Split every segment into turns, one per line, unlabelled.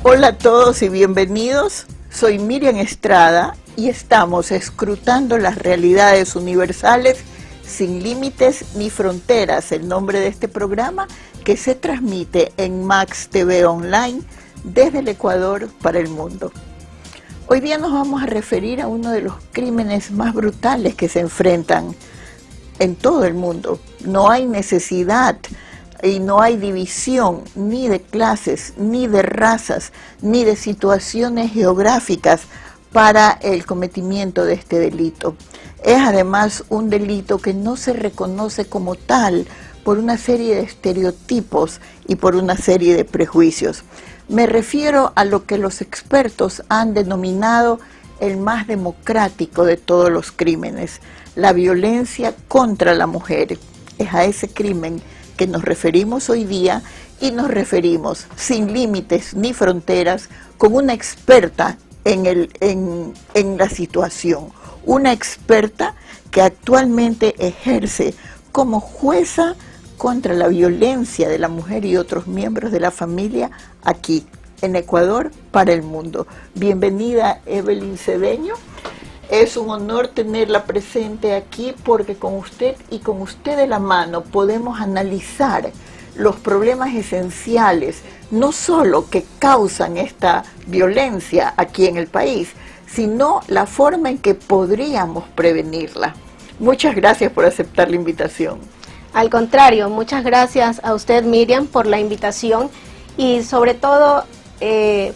Hola a todos y bienvenidos. Soy Miriam Estrada y estamos escrutando las realidades universales sin límites ni fronteras, el nombre de este programa que se transmite en Max TV Online desde el Ecuador para el mundo. Hoy día nos vamos a referir a uno de los crímenes más brutales que se enfrentan en todo el mundo. No hay necesidad y no hay división ni de clases, ni de razas, ni de situaciones geográficas para el cometimiento de este delito. Es además un delito que no se reconoce como tal por una serie de estereotipos y por una serie de prejuicios. Me refiero a lo que los expertos han denominado el más democrático de todos los crímenes, la violencia contra la mujer. Es a ese crimen que nos referimos hoy día y nos referimos sin límites ni fronteras con una experta en la situación, una experta que actualmente ejerce como jueza contra la violencia de la mujer y otros miembros de la familia aquí en Ecuador para el mundo. Bienvenida, Evelyn Cedeño. Es un honor tenerla presente aquí porque con usted y con usted de la mano podemos analizar los problemas esenciales, no solo que causan esta violencia aquí en el país, sino la forma en que podríamos prevenirla. Muchas gracias por aceptar la invitación.
Al contrario, muchas gracias a usted, Miriam, por la invitación y sobre todo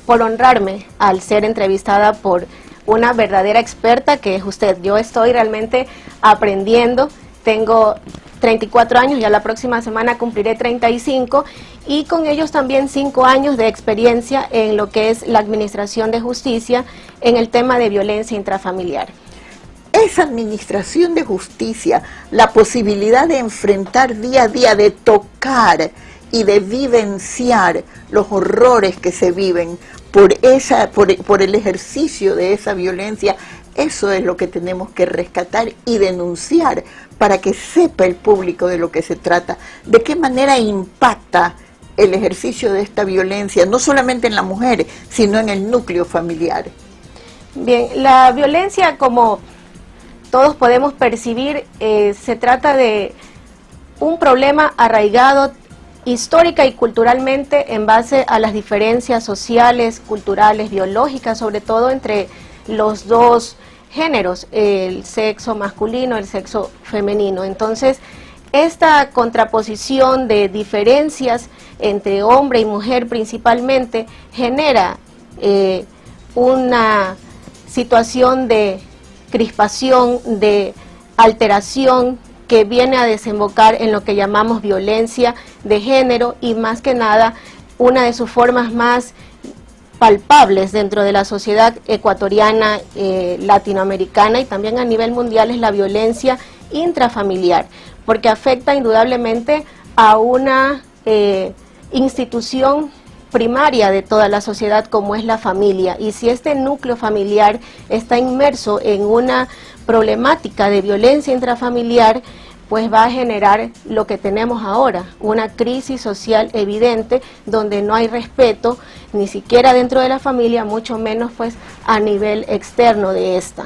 por honrarme al ser entrevistada por una verdadera experta que es usted. Yo estoy realmente aprendiendo, tengo 34 años, ya la próxima semana cumpliré 35 y con ellos también 5 años de experiencia en lo que es la administración de justicia en el tema de violencia intrafamiliar.
Esa administración de justicia, la posibilidad de enfrentar día a día, de tocar y de vivenciar los horrores que se viven por el ejercicio de esa violencia, eso es lo que tenemos que rescatar y denunciar para que sepa el público de lo que se trata, de qué manera impacta el ejercicio de esta violencia, no solamente en la mujer, sino en el núcleo familiar.
Bien, la violencia, como todos podemos percibir, se trata de un problema arraigado histórica y culturalmente en base a las diferencias sociales, culturales, biológicas, sobre todo entre los dos géneros, el sexo masculino, el sexo femenino. Entonces, esta contraposición de diferencias entre hombre y mujer principalmente genera una situación de crispación, de alteración que viene a desembocar en lo que llamamos violencia de género y más que nada una de sus formas más palpables dentro de la sociedad ecuatoriana, latinoamericana y también a nivel mundial es la violencia intrafamiliar, porque afecta indudablemente a una institución primaria de toda la sociedad como es la familia, y si este núcleo familiar está inmerso en una problemática de violencia intrafamiliar, pues va a generar lo que tenemos ahora, una crisis social evidente donde no hay respeto ni siquiera dentro de la familia, mucho menos pues a nivel externo de esta.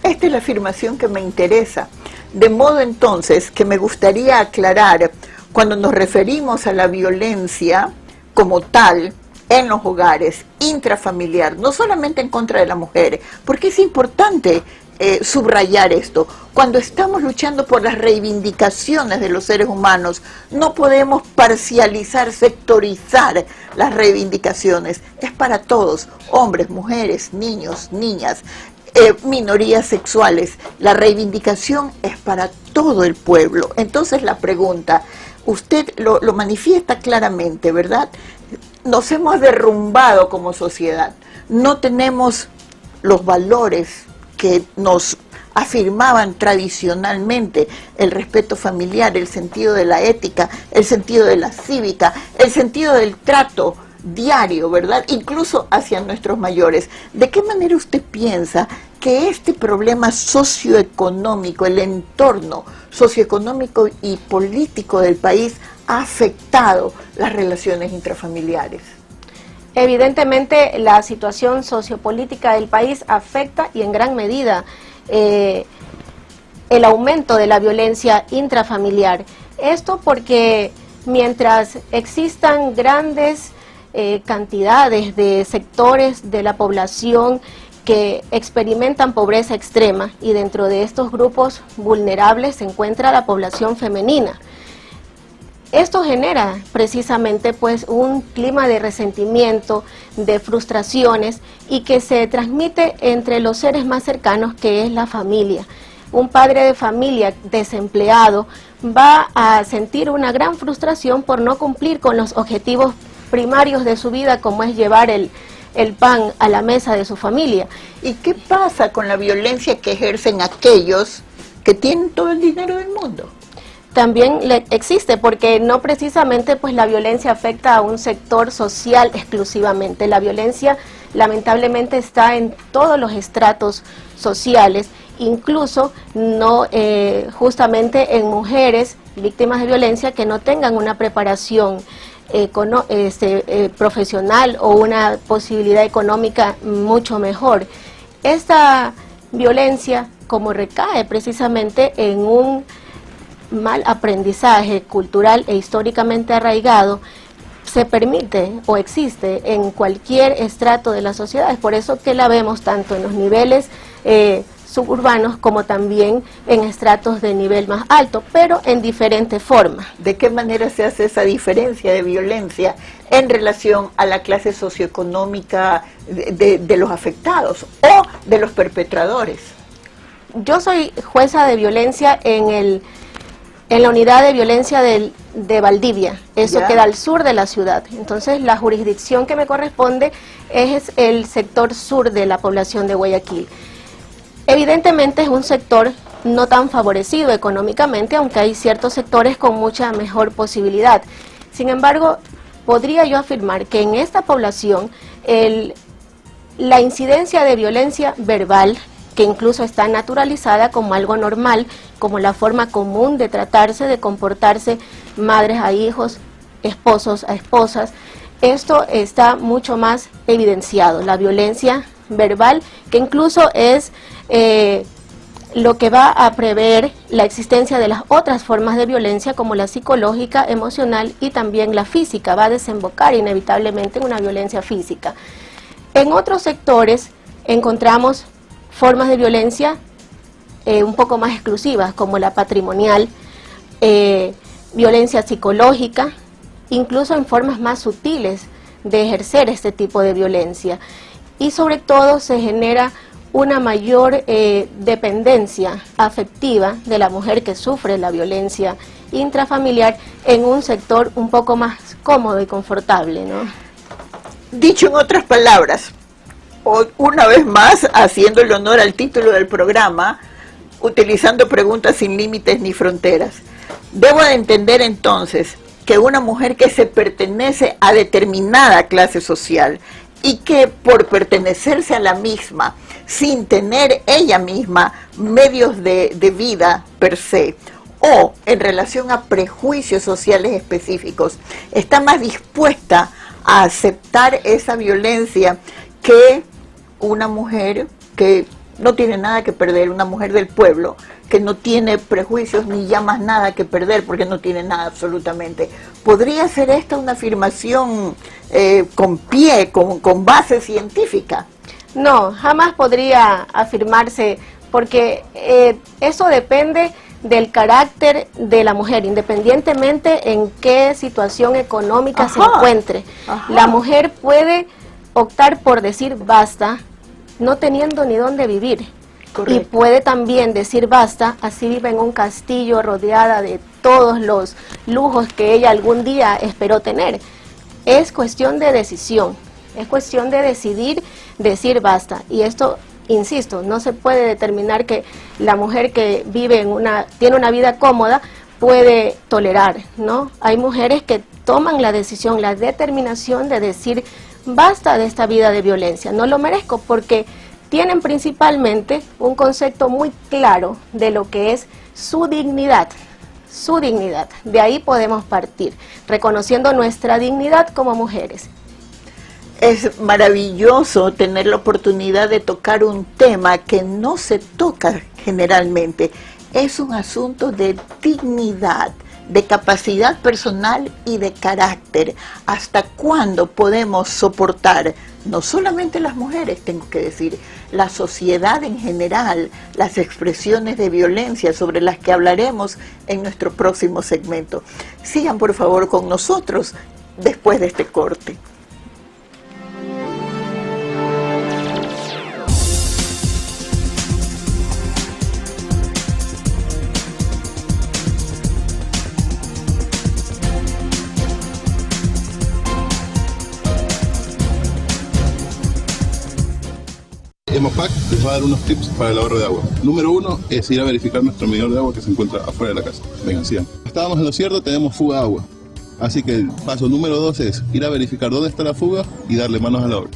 Esta es la afirmación que me interesa, de modo entonces que me gustaría aclarar cuando nos referimos a la violencia como tal en los hogares, intrafamiliar, no solamente en contra de la mujer, porque es importante subrayar esto. Cuando estamos luchando por las reivindicaciones de los seres humanos, no podemos parcializar, sectorizar las reivindicaciones. Es para todos, hombres, mujeres, niños, niñas, minorías sexuales. La reivindicación es para todo el pueblo. Entonces la pregunta, usted lo manifiesta claramente, ¿verdad? Nos hemos derrumbado como sociedad, no tenemos los valores que nos afirmaban tradicionalmente, el respeto familiar, el sentido de la ética, el sentido de la cívica, el sentido del trato diario, ¿verdad? Incluso hacia nuestros mayores. ¿De qué manera usted piensa que este problema socioeconómico, el entorno socioeconómico y político del país ha afectado las relaciones intrafamiliares?
Evidentemente la situación sociopolítica del país afecta y en gran medida el aumento de la violencia intrafamiliar. Esto porque mientras existan grandes cantidades de sectores de la población que experimentan pobreza extrema, y dentro de estos grupos vulnerables se encuentra la población femenina. Esto genera precisamente pues un clima de resentimiento, de frustraciones, y que se transmite entre los seres más cercanos, que es la familia. Un padre de familia desempleado va a sentir una gran frustración por no cumplir con los objetivos primarios de su vida, como es llevar el pan a la mesa de su familia.
¿Y qué pasa con la violencia que ejercen aquellos que tienen todo el dinero del mundo?
También existe, porque no precisamente pues la violencia afecta a un sector social exclusivamente. La violencia lamentablemente está en todos los estratos sociales, incluso no justamente en mujeres víctimas de violencia que no tengan una preparación profesional o una posibilidad económica mucho mejor. Esta violencia, como recae precisamente en un mal aprendizaje cultural e históricamente arraigado, se permite o existe en cualquier estrato de la sociedad. Es por eso que la vemos tanto en los niveles suburbanos como también en estratos de nivel más alto, pero en diferentes formas.
¿De qué manera se hace esa diferencia de violencia en relación a la clase socioeconómica de los afectados o de los perpetradores?
Yo soy jueza de violencia en la unidad de violencia de Valdivia. Eso queda al sur de la ciudad. Entonces la jurisdicción que me corresponde es el sector sur de la población de Guayaquil. Evidentemente es un sector no tan favorecido económicamente, aunque hay ciertos sectores con mucha mejor posibilidad. Sin embargo, podría yo afirmar que en esta población la incidencia de violencia verbal, que incluso está naturalizada como algo normal, como la forma común de tratarse, de comportarse madres a hijos, esposos a esposas, esto está mucho más evidenciado. La violencia verbal, que incluso es lo que va a prever la existencia de las otras formas de violencia, como la psicológica, emocional y también la física, va a desembocar inevitablemente en una violencia física. En otros sectores encontramos formas de violencia un poco más exclusivas, como la patrimonial, violencia psicológica, incluso en formas más sutiles de ejercer este tipo de violencia. Y sobre todo se genera una mayor dependencia afectiva de la mujer que sufre la violencia intrafamiliar en un sector un poco más cómodo y confortable, ¿no?
Dicho en otras palabras, una vez más, haciendo el honor al título del programa, utilizando preguntas sin límites ni fronteras, debo de entender entonces que una mujer que se pertenece a determinada clase social y que por pertenecerse a la misma, sin tener ella misma medios de vida per se, o en relación a prejuicios sociales específicos, está más dispuesta a aceptar esa violencia que una mujer que no tiene nada que perder, una mujer del pueblo, que no tiene prejuicios ni ya más nada que perder porque no tiene nada absolutamente. ¿Podría ser esta una afirmación con pie, con base científica?
No, jamás podría afirmarse, porque eso depende del carácter de la mujer, independientemente en qué situación económica se encuentre. La mujer puede optar por decir basta, no teniendo ni dónde vivir. Correcto. Y puede también decir basta, así vive en un castillo rodeada de todos los lujos que ella algún día esperó tener. Es cuestión de decisión, es cuestión de decidir decir basta. Y esto, insisto, no se puede determinar que la mujer que vive tiene una vida cómoda puede tolerar, ¿no? Hay mujeres que toman la decisión, la determinación de decir basta de esta vida de violencia, no lo merezco, porque tienen principalmente un concepto muy claro de lo que es su dignidad. Su dignidad. De ahí podemos partir, reconociendo nuestra dignidad como mujeres.
Es maravilloso tener la oportunidad de tocar un tema que no se toca generalmente. Es un asunto de dignidad, de capacidad personal y de carácter. ¿Hasta cuándo podemos soportar, no solamente las mujeres, tengo que decir, la sociedad en general, las expresiones de violencia sobre las que hablaremos en nuestro próximo segmento? Sigan por favor con nosotros después de este corte.
Hemopac les va a dar unos tips para el ahorro de agua. Número 1 es ir a verificar nuestro medidor de agua que se encuentra afuera de la casa. Vengan, sigan. Estábamos en lo cierto, tenemos fuga de agua. Así que el paso número 2 es ir a verificar dónde está la fuga y darle manos a la obra.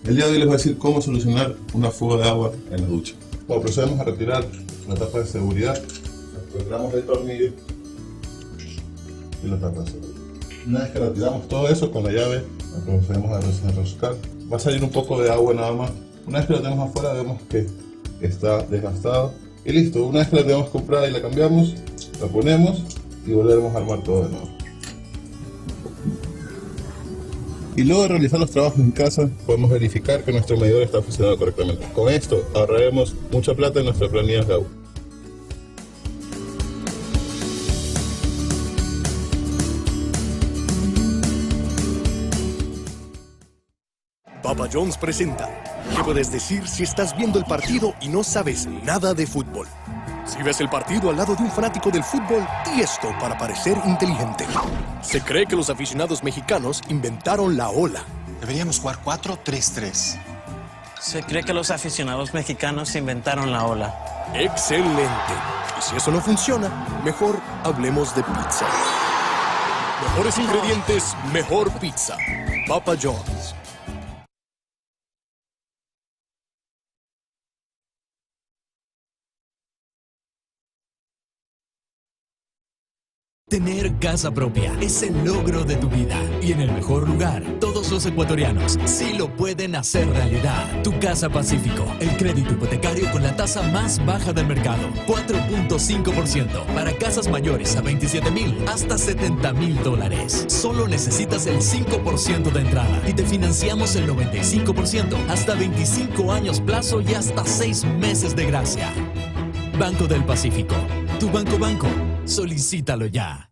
El día de hoy les voy a decir cómo solucionar una fuga de agua en la ducha. Bueno, procedemos a retirar la tapa de seguridad. Retiramos el tornillo y la tapa de seguridad. Una vez que retiramos todo eso con la llave, la procedemos a enroscar. Va a salir un poco de agua nada más. Una vez que lo tenemos afuera vemos que está desgastado y listo. Una vez que la tenemos comprada y la cambiamos, la ponemos y volveremos a armar todo de nuevo. Y luego de realizar los trabajos en casa, podemos verificar que nuestro medidor está funcionando correctamente. Con esto ahorraremos mucha plata en nuestras planillas de agua.
Papa John's presenta ¿qué puedes decir si estás viendo el partido y no sabes nada de fútbol? Si ves el partido al lado de un fanático del fútbol, di esto para parecer inteligente. Se cree que los aficionados mexicanos inventaron la ola.
Deberíamos jugar 4-3-3.
Se cree que los aficionados mexicanos inventaron la ola.
¡Excelente! Y si eso no funciona, mejor hablemos de pizza. Mejores ingredientes, mejor pizza. Papa John's.
Tener casa propia es el logro de tu vida y en el mejor lugar. Todos los ecuatorianos sí lo pueden hacer realidad. Tu Casa Pacífico, el crédito hipotecario con la tasa más baja del mercado, 4.5% para casas mayores a 27,000 hasta $70,000. Solo necesitas el 5% de entrada y te financiamos el 95% hasta 25 años plazo y hasta 6 meses de gracia. Banco del Pacífico, tu banco. Solicítalo ya.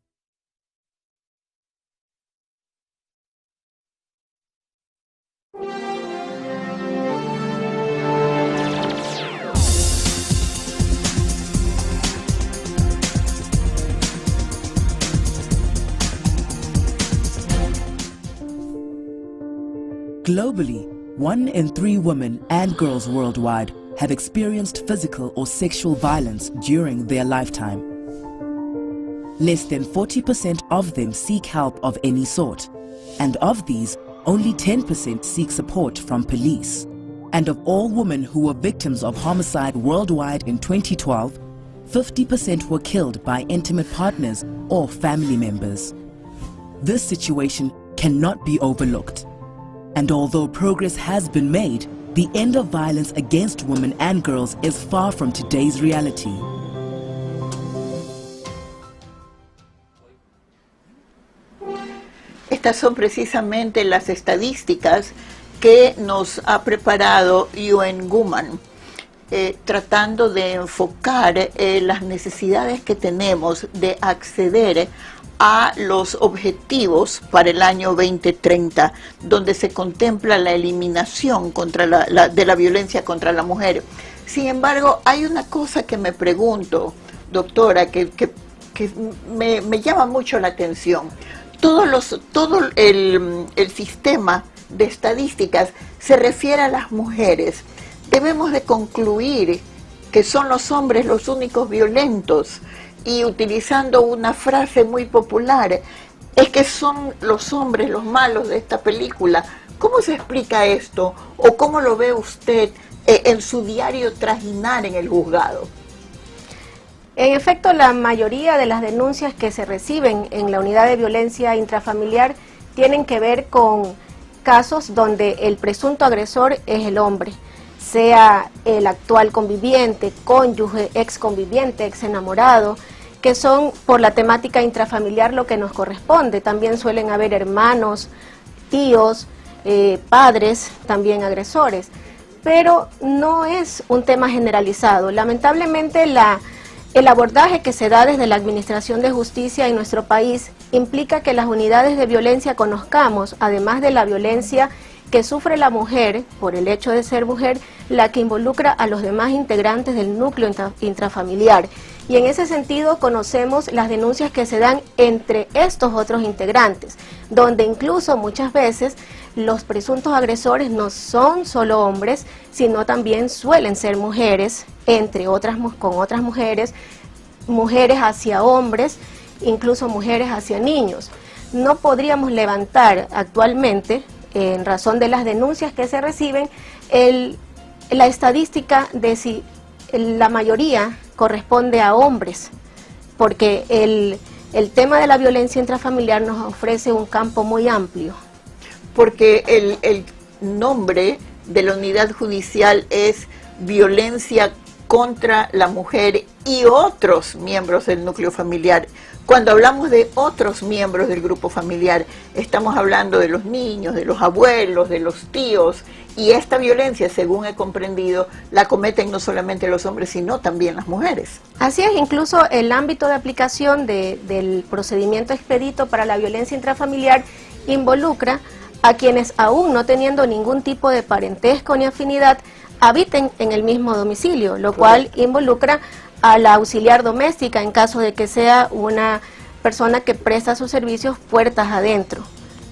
Globally, 1 in 3 women and girls worldwide have experienced physical or sexual violence during their lifetime. Less than 40% of them seek help of any sort, and of these, only 10% seek support from police. And of all women who were victims of homicide worldwide in 2012, 50% were killed by intimate partners or family members. This situation cannot be overlooked. And although progress has been made, the end of violence against women and girls is far from today's reality.
Estas son precisamente las estadísticas que nos ha preparado UN Women, tratando de enfocar las necesidades que tenemos de acceder a los objetivos para el año 2030, donde se contempla la eliminación de la violencia contra la mujer. Sin embargo, hay una cosa que me pregunto, doctora, que me llama mucho la atención. Todo el sistema de estadísticas se refiere a las mujeres. Debemos de concluir que son los hombres los únicos violentos, y utilizando una frase muy popular, es que son los hombres los malos de esta película. ¿Cómo se explica esto? ¿O cómo lo ve usted en su diario trajinar en el juzgado?
En efecto, la mayoría de las denuncias que se reciben en la unidad de violencia intrafamiliar tienen que ver con casos donde el presunto agresor es el hombre, sea el actual conviviente, cónyuge, ex conviviente, ex enamorado, que son por la temática intrafamiliar lo que nos corresponde. También suelen haber hermanos, tíos, padres, también agresores, pero no es un tema generalizado. Lamentablemente el abordaje que se da desde la Administración de Justicia en nuestro país implica que las unidades de violencia conozcamos, además de la violencia que sufre la mujer por el hecho de ser mujer, la que involucra a los demás integrantes del núcleo intrafamiliar. Y en ese sentido conocemos las denuncias que se dan entre estos otros integrantes, donde incluso muchas veces los presuntos agresores no son solo hombres, sino también suelen ser mujeres, entre otras con otras mujeres, mujeres hacia hombres, incluso mujeres hacia niños. No podríamos levantar actualmente, en razón de las denuncias que se reciben, la estadística de si la mayoría corresponde a hombres, porque el tema de la violencia intrafamiliar nos ofrece un campo muy amplio.
Porque el nombre de la unidad judicial es violencia contra la mujer y otros miembros del núcleo familiar. Cuando hablamos de otros miembros del grupo familiar, estamos hablando de los niños, de los abuelos, de los tíos, y esta violencia, según he comprendido, la cometen no solamente los hombres, sino también las mujeres.
Así es, incluso el ámbito de aplicación del procedimiento expedito para la violencia intrafamiliar involucra a quienes, aún no teniendo ningún tipo de parentesco ni afinidad, habiten en el mismo domicilio, lo cual involucra a la auxiliar doméstica en caso de que sea una persona que presta sus servicios puertas adentro.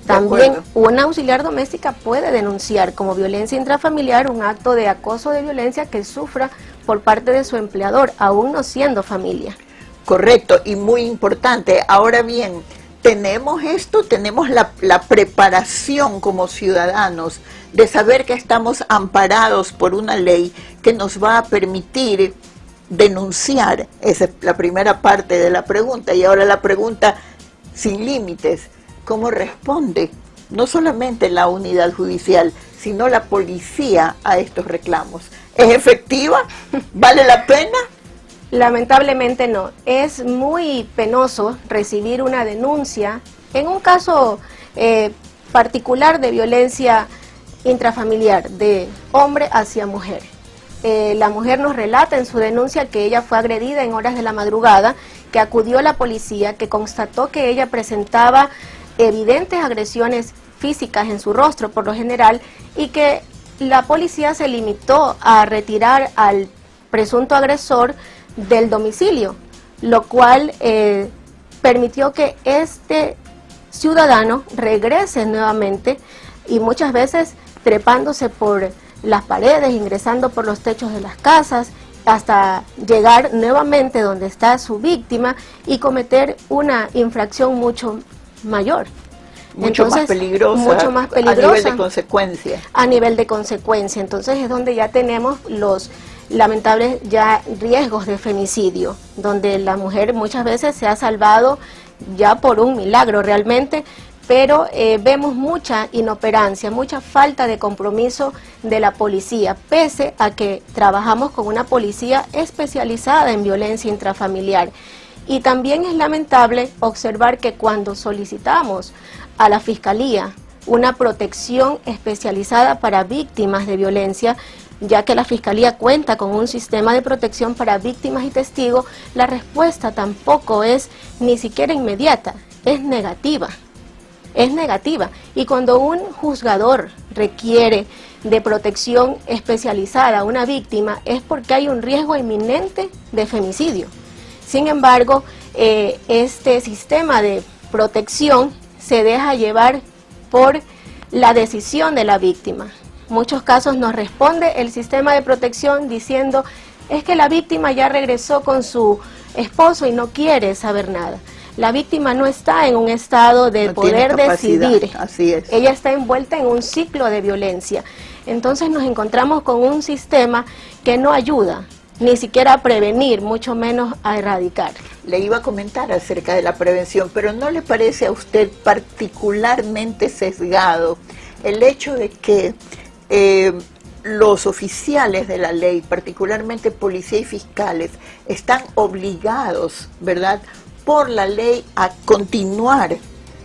También una auxiliar doméstica puede denunciar como violencia intrafamiliar un acto de acoso de violencia que sufra por parte de su empleador, aún no siendo familia.
Correcto, y muy importante. Ahora bien, tenemos la preparación como ciudadanos de saber que estamos amparados por una ley que nos va a permitir denunciar. Esa es la primera parte de la pregunta. Y ahora la pregunta sin límites: ¿cómo responde no solamente la unidad judicial, sino la policía a estos reclamos? ¿Es efectiva? ¿Vale la pena?
Lamentablemente no. Es muy penoso recibir una denuncia en un caso particular de violencia intrafamiliar, de hombre hacia mujer. La mujer nos relata en su denuncia que ella fue agredida en horas de la madrugada, que acudió a la policía, que constató que ella presentaba evidentes agresiones físicas en su rostro por lo general, y que la policía se limitó a retirar al presunto agresor del domicilio, lo cual permitió que este ciudadano regrese nuevamente, y muchas veces trepándose por las paredes, ingresando por los techos de las casas, hasta llegar nuevamente donde está su víctima y cometer una infracción mucho mayor.
Mucho más peligrosa a nivel de consecuencia.
A nivel de consecuencia. Entonces es donde ya tenemos los lamentables ya riesgos de femicidio, donde la mujer muchas veces se ha salvado ya por un milagro realmente, pero vemos mucha inoperancia, mucha falta de compromiso de la policía, pese a que trabajamos con una policía especializada en violencia intrafamiliar. Y también es lamentable observar que cuando solicitamos a la Fiscalía una protección especializada para víctimas de violencia, ya que la Fiscalía cuenta con un sistema de protección para víctimas y testigos, la respuesta tampoco es ni siquiera inmediata, es negativa. Es negativa. Y cuando un juzgador requiere de protección especializada a una víctima, es porque hay un riesgo inminente de femicidio. Sin embargo, este sistema de protección se deja llevar por la decisión de la víctima. En muchos casos nos responde el sistema de protección diciendo: es que la víctima ya regresó con su esposo y no quiere saber nada. La víctima no está en un estado de poder decidir.
Así es.
Ella está envuelta en un ciclo de violencia. Entonces nos encontramos con un sistema que no ayuda ni siquiera a prevenir, mucho menos a erradicar.
Le iba a comentar acerca de la prevención, pero ¿no le parece a usted particularmente sesgado el hecho de que los oficiales de la ley, particularmente policía y fiscales, están obligados, ¿verdad?, por la ley a continuar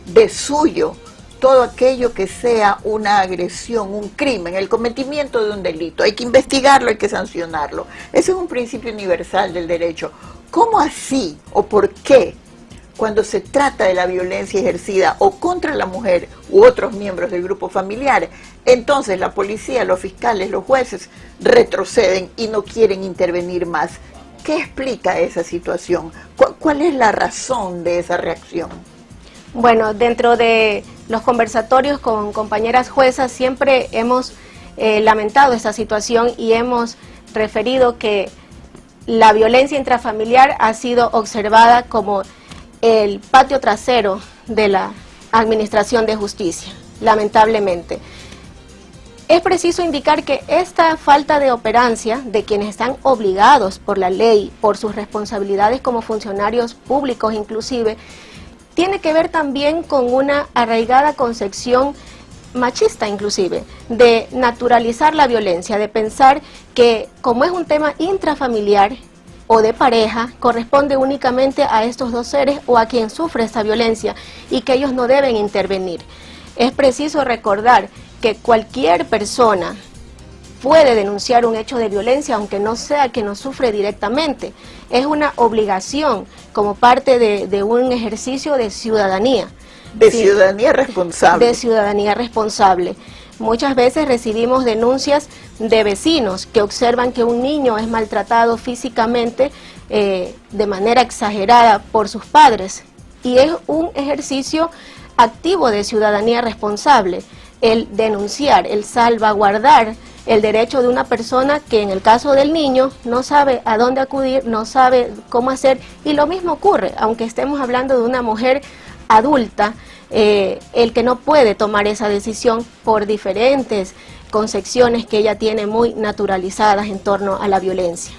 de suyo todo aquello que sea una agresión, un crimen, el cometimiento de un delito. Hay que investigarlo, hay que sancionarlo. Ese es un principio universal del derecho. ¿Cómo así o por qué, cuando se trata de la violencia ejercida o contra la mujer u otros miembros del grupo familiar, entonces la policía, los fiscales, los jueces retroceden y no quieren intervenir más? ¿Qué explica esa situación? ¿Cuál es la razón de esa reacción?
Bueno, dentro de los conversatorios con compañeras juezas siempre hemos lamentado esta situación y hemos referido que la violencia intrafamiliar ha sido observada como el patio trasero de la administración de justicia, lamentablemente. Es preciso indicar que esta falta de operancia de quienes están obligados por la ley, por sus responsabilidades como funcionarios públicos inclusive, tiene que ver también con una arraigada concepción machista inclusive, de naturalizar la violencia, de pensar que como es un tema intrafamiliar o de pareja, corresponde únicamente a estos dos seres o a quien sufre esta violencia y que ellos no deben intervenir. Es preciso recordar que cualquier persona puede denunciar un hecho de violencia aunque no sea quien lo sufre directamente. Es una obligación como parte de un ejercicio de ciudadanía.
De ciudadanía responsable.
De ciudadanía responsable. Muchas veces recibimos denuncias de vecinos que observan que un niño es maltratado físicamente de manera exagerada por sus padres. Y es un ejercicio activo de ciudadanía responsable, el denunciar, el salvaguardar el derecho de una persona que en el caso del niño no sabe a dónde acudir, no sabe cómo hacer, y lo mismo ocurre, aunque estemos hablando de una mujer adulta, el que no puede tomar esa decisión por diferentes concepciones que ella tiene muy naturalizadas en torno a la violencia.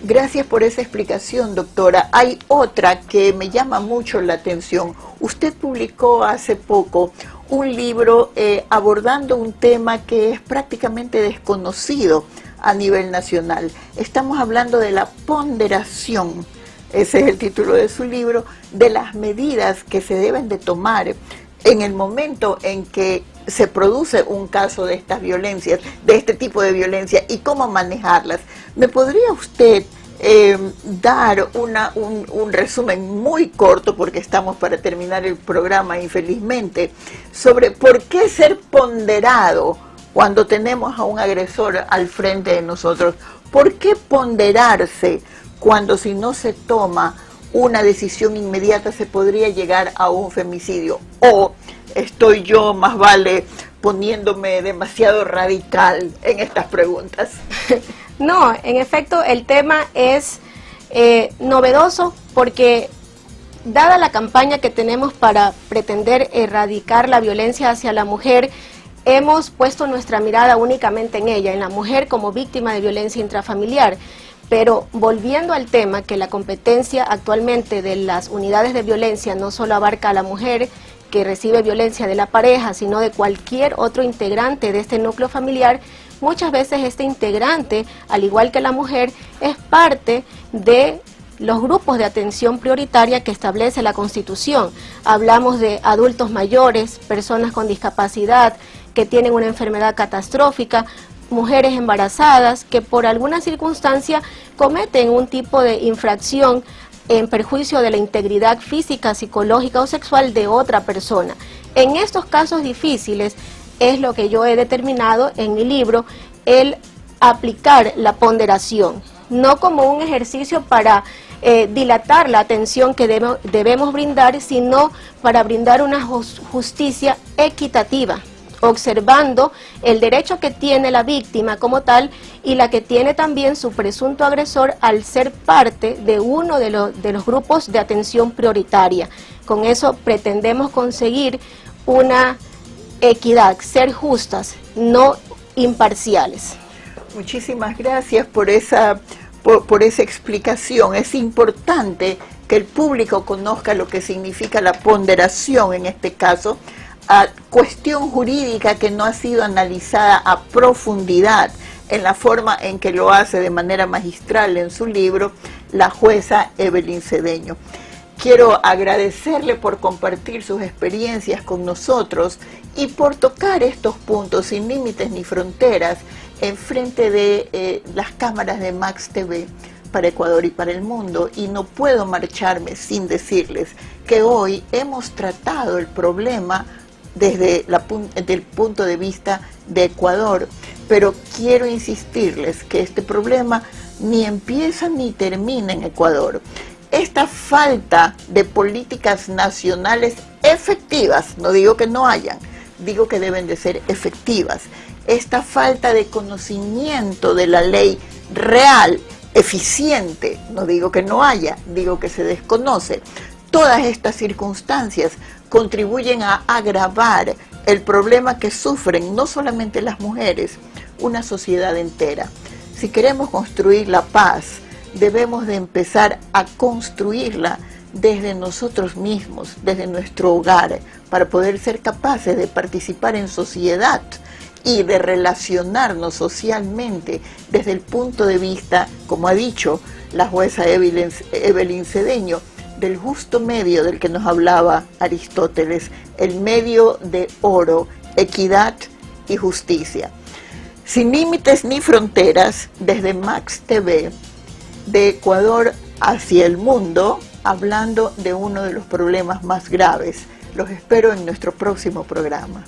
Gracias por esa explicación, doctora. Hay otra que me llama mucho la atención. Usted publicó hace poco un libro abordando un tema que es prácticamente desconocido a nivel nacional. Estamos hablando de la ponderación, ese es el título de su libro, de las medidas que se deben de tomar en el momento en que se produce un caso de estas violencias, de este tipo de violencia, y cómo manejarlas. ¿Me podría usted dar un resumen muy corto, porque estamos para terminar el programa infelizmente, sobre por qué ser ponderado cuando tenemos a un agresor al frente de nosotros? ¿Por qué ponderarse cuando si no se toma una decisión inmediata se podría llegar a un femicidio? ¿O estoy yo más vale poniéndome demasiado radical en estas preguntas?
No, en efecto el tema es novedoso porque dada la campaña que tenemos para pretender erradicar la violencia hacia la mujer, hemos puesto nuestra mirada únicamente en ella, en la mujer como víctima de violencia intrafamiliar. Pero volviendo al tema, que la competencia actualmente de las unidades de violencia no solo abarca a la mujer que recibe violencia de la pareja, sino de cualquier otro integrante de este núcleo familiar, muchas veces este integrante, al igual que la mujer, es parte de los grupos de atención prioritaria que establece la Constitución. Hablamos de adultos mayores, personas con discapacidad, que tienen una enfermedad catastrófica, mujeres embarazadas que por alguna circunstancia cometen un tipo de infracción en perjuicio de la integridad física, psicológica o sexual de otra persona. En estos casos difíciles es lo que yo he determinado en mi libro, el aplicar la ponderación, no como un ejercicio para dilatar la atención que debemos brindar, sino para brindar una justicia equitativa, observando el derecho que tiene la víctima como tal y la que tiene también su presunto agresor al ser parte de uno de los grupos de atención prioritaria. Con eso pretendemos conseguir una equidad, ser justas, no imparciales.
Muchísimas gracias por esa explicación. Es importante que el público conozca lo que significa la ponderación en este caso. cuestión jurídica que no ha sido analizada a profundidad en la forma en que lo hace de manera magistral en su libro la jueza Evelyn Cedeño. Quiero agradecerle por compartir sus experiencias con nosotros y por tocar estos puntos sin límites ni fronteras en frente de las cámaras de Max TV para Ecuador y para el mundo. Y no puedo marcharme sin decirles que hoy hemos tratado el problema desde el punto de vista de Ecuador, pero quiero insistirles que este problema ni empieza ni termina en Ecuador. Esta falta de políticas nacionales efectivas, no digo que no hayan, digo que deben de ser efectivas. Esta falta de conocimiento de la ley real, eficiente, no digo que no haya, digo que se desconoce. Todas estas circunstancias contribuyen a agravar el problema que sufren no solamente las mujeres, una sociedad entera. Si queremos construir la paz, debemos de empezar a construirla desde nosotros mismos, desde nuestro hogar, para poder ser capaces de participar en sociedad y de relacionarnos socialmente desde el punto de vista, como ha dicho la jueza Evelyn Cedeño, del justo medio del que nos hablaba Aristóteles, el medio de oro, equidad y justicia. Sin límites ni fronteras, desde Max TV, de Ecuador hacia el mundo, hablando de uno de los problemas más graves. Los espero en nuestro próximo programa.